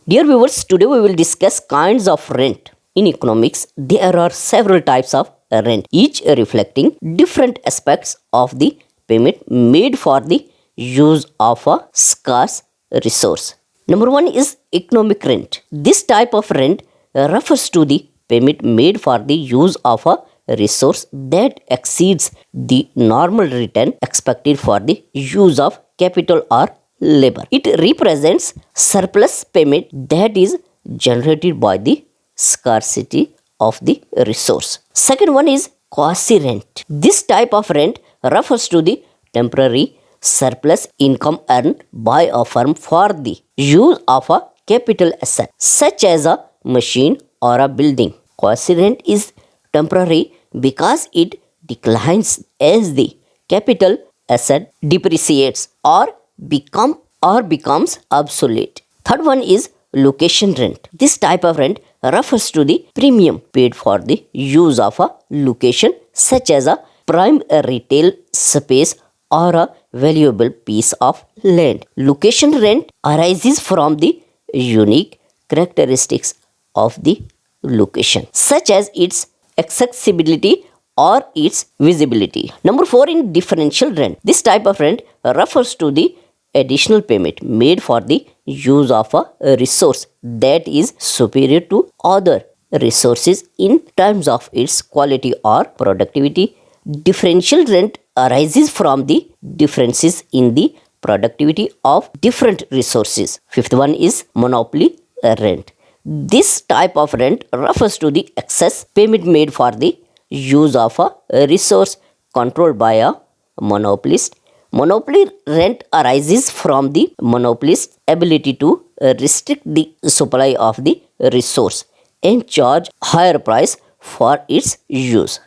Dear viewers, today we will discuss kinds of rent. In economics, there are several types of rent, each reflecting different aspects of the payment made for the use of a scarce resource. Number one is economic rent. This type of rent refers to the payment made for the use of a resource that exceeds the normal return expected for the use of capital or labor. It represents surplus payment that is generated by the scarcity of the resource. Second one is quasi rent. This type of rent refers to the temporary surplus income earned by a firm for the use of a capital asset such as a machine or a building. Quasi rent is temporary because it declines as the capital asset depreciates or becomes obsolete. Third one is location rent. This type of rent refers to the premium paid for the use of a location such as a prime retail space or a valuable piece of land. Location rent arises from the unique characteristics of the location, such as its accessibility or its visibility. Number 4 in differential rent. This type of rent refers to the additional payment made for the use of a resource that is superior to other resources in terms of its quality or productivity. Differential rent arises from the differences in the productivity of different resources. Fifth one is monopoly rent. This type of rent refers to the excess payment made for the use of a resource controlled by a monopolist. Monopoly rent arises from the monopolist's ability to restrict the supply of the resource and charge higher price for its use.